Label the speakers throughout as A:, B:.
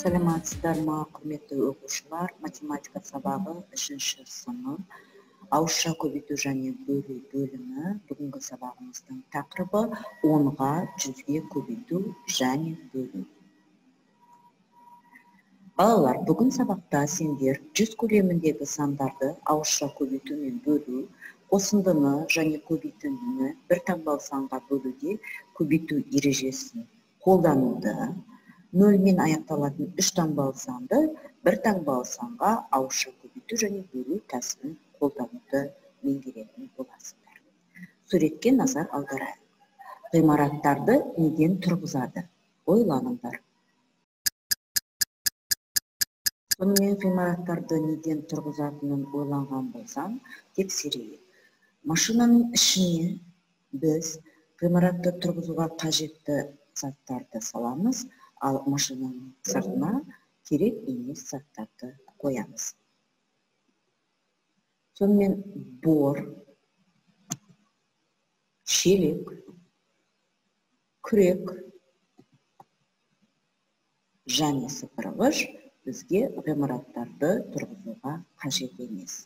A: Саламатсыздар ма, құрметті оқушылар? Математика сабағы 3-ші сынып ауызша көбейту және бөлу бөлімі. Бүгінгі сабағымыздың тақырыбы 10-ға 100-ге көбейту және бөлу. Балалар, бүгін сабақта сендер 100 көлеміндегі сандарды ауызша көбейту мен бөлу, қосындыны және көбейтіндіні бір таңбалы санға бөлуде көбейту ережесін қолдануды, нөлмен аяқталатын 3 таңбалы санды бір таңбалы санға ауызша көбейту және бөлу тәсілін қолдануды меңгеретін боласыздар. Суретке назар аударайық. Ғимараттарды неден тұрғызады? Ойланыңдар. Сонымен ғимараттарды неден тұрғызатынын ойланған болсам, тексерейік. Машинаның ішіне біз ғимаратты тұрғызуға қажетті заттарды саламыз, ал машинаның сыртына керек емес заттарды қоямыз. Сонымен бор, шелек, күрек және сыпырғыш бізге ғимараттарды тұрғызуға қажет емес.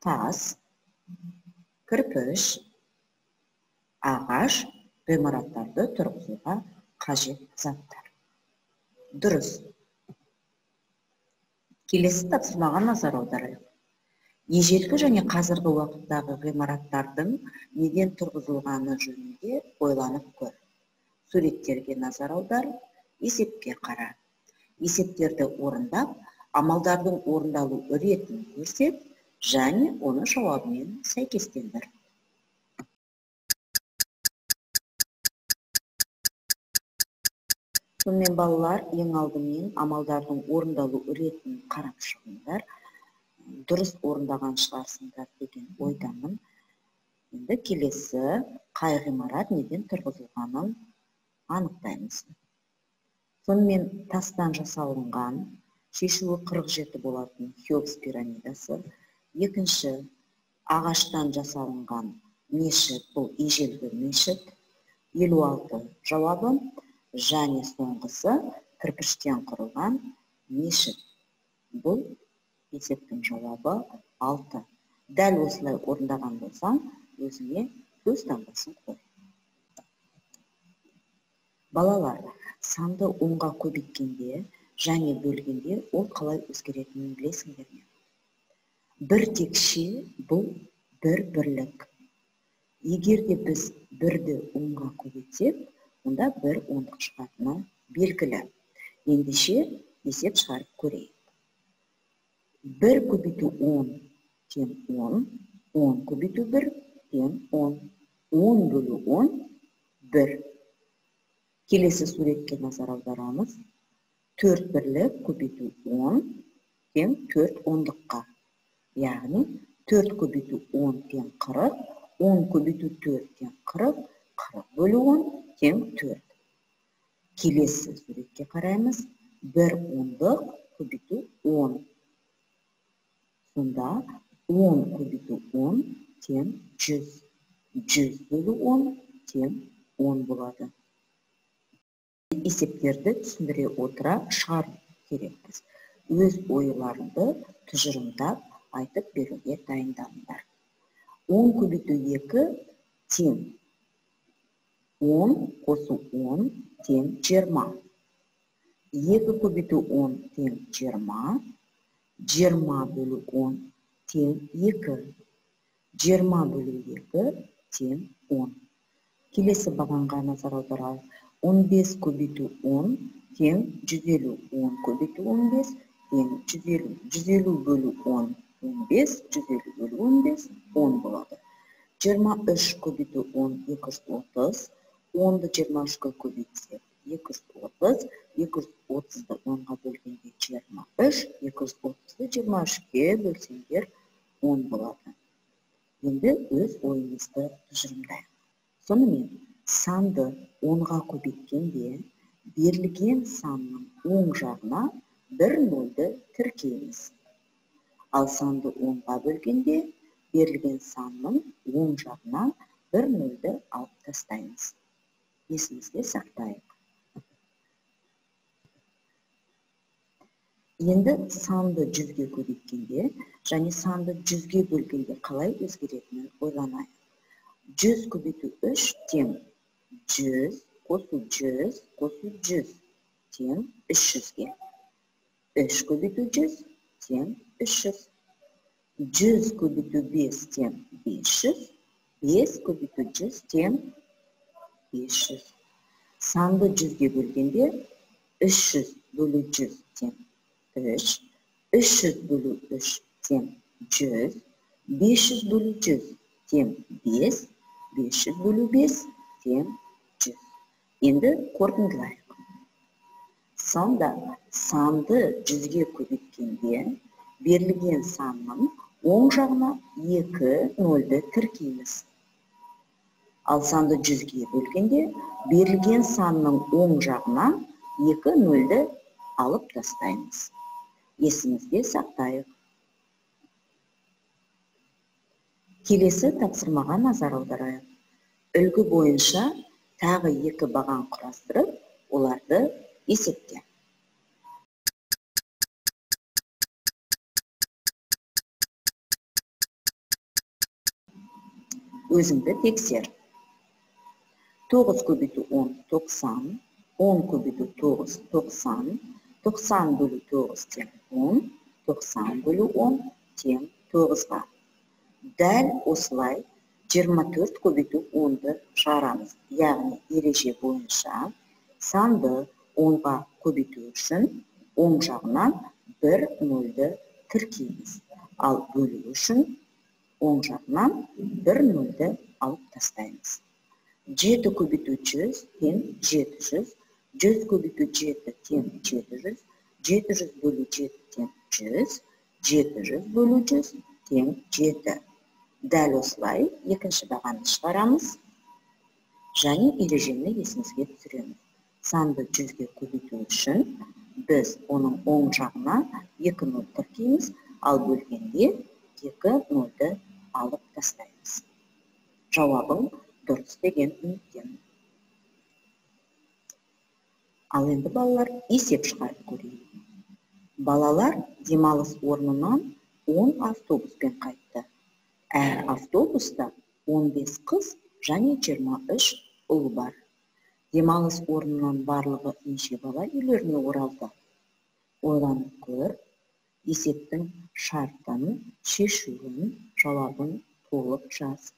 A: Тас, кірпіш, ағаш ғимараттарды тұрғызуға қажет заттар. Дұрыс. Келесі тапсырмаға назар аударайық. Ежелгі және қазіргі уақыттағы ғимараттардың неден тұрғызылғаны жөнінде ойланып көр. Суреттерге назар аудар, есепке қара. Есептерді орындап, амалдардың орындалу ретін көрсет және оны жауабымен сәйкестендір. Сонымен балалар, ең алдымен амалдардың орындалу ретін қарап шығыңдар. Дұрыс орындаған шығарсыңдар деген ойдамын. Енді келесі қай ғимарат неден тұрғызылғанын анықтаймыз. Сонымен тастан жасалынған, шешуі 47 болатын Хеопс пирамидасы. Екінші, ағаштан жасалынған мешіт, бұл ежелгі мешіт. 56 жауабы. Және соңғысы кірпіштен құрылған мешіт. Бұл есептің жауабы 6. Дәл осылай орындаған болсаң, өзіңе көз таңбасын қой. Балалар, санды 10-ға көбейткенде және бөлгенде ол қалай өзгеретінін білесіңдер ме? Бір текше бұл бір бірлік. Егер де біз бірді 10-ға көбейтсек, онда бір ондық шығатыны белгілі. Ендеше есеп шығарып көрейік. 1 көбейту 10 тең 10, 10 көбейту 1 тең 10, 10 бөлу 10, 1. Келесі суретке назар аударамыз. 4 бірлік көбейту 10 тең 4 ондыққа. Яғни 4 көбейту 10 тең 40, 10 көбейту 4 тең 40, 40 бөлу 10 тең 4. Келесі суретке қараймыз. 1 ондық көбейту 10. Сонда 10 көбейту 10 тең 100. 100 бөлу 10 тең 10 болады. Есептерді түсіндіре отыра шығару керекпіз. Өз ойларыңды тұжырымдап айтып беруге дайындалыңдар. 10 көбейту 2 тең 10 қосу 10 тең 20. 2 көбейту 10 тең 20. 20 бөлу 10 тең 2. 20 бөлу 2 тең 10. Келесі бағанға назар аударайық. 15 көбейту 10 тең 150. 10 көбейту 15 тең 150. 150 бөлу 10 15. 150 бөлу 15 10 болады. 23 көбейту 10 230. 10-ды 23-ға көбейтсек 230, 230-ды 10-ға бөлгенде 23, 230-ды 23-ге бөлсеңдер 10 болады. Енді өз ойымызды тұжырымдайық. Сонымен, санды 10-ға көбейткенде берілген санның оң жағына бір нөлді тіркейміз. Ал санды 10-ға бөлгенде берілген санның оң жағына бір нөлді алып тастаймыз. Есімізде сақтайық. Енді санды 100-ге көбейткенде және санды 100-ге бөлгенде қалай өзгеретінін ойланайық. 100 көбейту 3 тең 100 қосу 100 қосу 100 тең 300-ге. 3 көбейту 100 тең 300. 100 көбейту 5 тең 500. 5 көбейту 100 тең 500. Санды 100-ге бөлгенде 300 бөлу 100 тең 3. 300 бөлу 3 тең 100. 500 бөлу 100 тең 5. 500 бөлу 5 тең 100. Енді қорытындылайық. Сонда санды 100-ге көбейткенде берілген санның оң жағына 2 нөлді тіркейміз. Ал санды 100-ге бөлгенде берілген санның оң жағына 2 нөлді алып тастаймыз. Есімізде сақтайық. Келесі тапсырмаға назар аударайық. Үлгі бойынша тағы 2 баған құрастырып, оларды есепте. Өзіңді тексер. 9 көбейту 10 90, 10 көбейту 9 90, 90 бөлу 9 тең 10, 90 бөлу 10 тең 9-ға. Дәл осылай 24 көбейту 10-ды шығарамыз. Яғни ереже бойынша санды 10-ға көбейту үшін оң жағынан 1 нөлді тіркейміз. Ал бөлу үшін оң жағынан 1 нөлді алып тастаймыз. 7 көбейту 100 тең 700, 100 көбейту 7 тең 700, 700 бөлу 7 тең 100, 700 бөлу 100 тең 7. Дәл осылай екінші бағаны шығарамыз және ережені есімізге түсіреміз. Санды 100-ге көбейту үшін біз оның оң жағына 2 нөл тіркейміз, ал бөлгенде 2 нөлді алып тастаймыз. Жауабың дұрыс деген үміттемін. Ал енді балалар есеп шығарып көрейік. Балалар демалыс орнынан 10 автобуспен қайтты. Әр автобуста 15 қыз және 23 ұл бар. Демалыс орнынан барлығы неше бала үйлеріне оралды? Ойланып көр, есептің шартын, шешуін, жауабын толық жаз.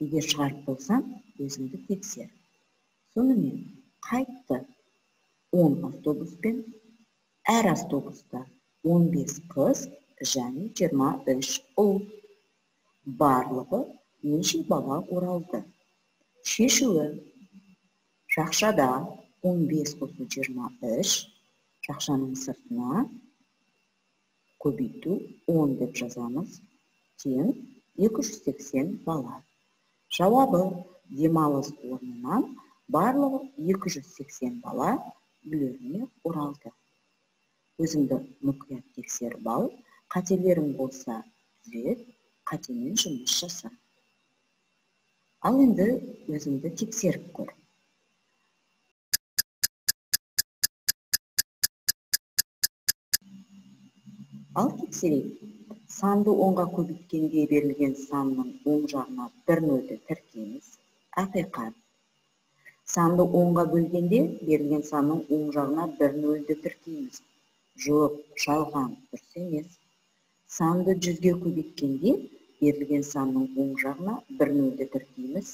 A: Егер шығарып болсаң, өзіңді тексер. Сонымен қайтты 10 автобуспен, әр автобуста 15 қыз және 23 ұл. Барлығы неше бала оралды? Шешуі: жақшада 15 қосу 23, жақшаның сыртына көбейту 10 деп жазамыз, тең 280 бала. Жауабы: демалыс орнынан барлығы 280 бала үйлеріне оралды. Өзіңді мұқият тексеріп ал, қателерің болса түзет, қатемен жұмыс жаса. Ал енді өзіңді тексеріп көр. Ал тексерейік. Санды 10-ға көбейткенде берілген санның оң жағына 1 нөлді тіркейміз. Ақиқат. Санды 10-ға бөлгенде берілген санның оң жағына 1 нөлді тіркейміз. Жоқ, жалған, дұрыс емес. Санды 100-ге көбейткенде берілген санның оң жағына 1 нөлді тіркейміз.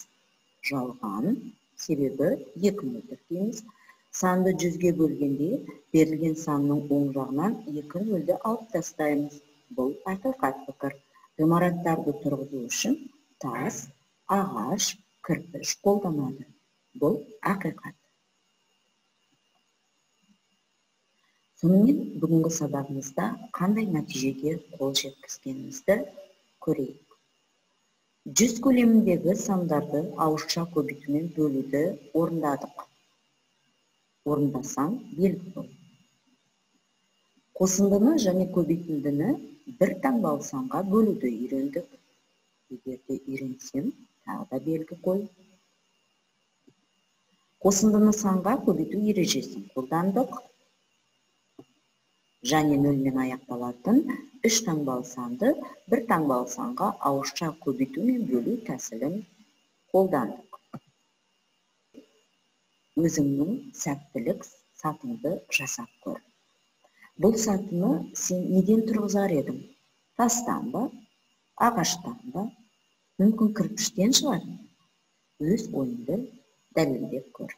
A: Жалған, себебі 2 нөл тіркейміз. Санды 100-ге бөлгенде берілген санның оң жағынан 2 нөлді алып тастаймыз. Бұл ақиқат пікір. Ғимараттарды тұрғызу үшін тас, ағаш, кірпіш қолданады. Бұл ақиқат. Сонымен бүгінгі сабағымызда қандай нәтижеге қол жеткізгенімізді көрейік. 100 көлеміндегі сандарды ауызша көбейтумен бөлуді орындадық. Орындасаң белгі бол. Қосындыны және көбейтіндіні бір таңбалы санға бөлуді үйрендік. Егер де үйренсем, Тағы да белгі қой. Қосындыны санға көбейту ережесін қолдандық. Және нөлмен аяқталатын 3 таңбалы санды 1 таңбалы санға ауызша көбейту мен бөлу тәсілін қолдандық. Өзіңнің сәттілік сатыңды жасап көр. Бұл сатыны сен неден тұрғызар едің? Тастан ба? Ағаштан ба? Мүмкін кірпіштен шығар? Өз ойыңды дәлелдеп көр.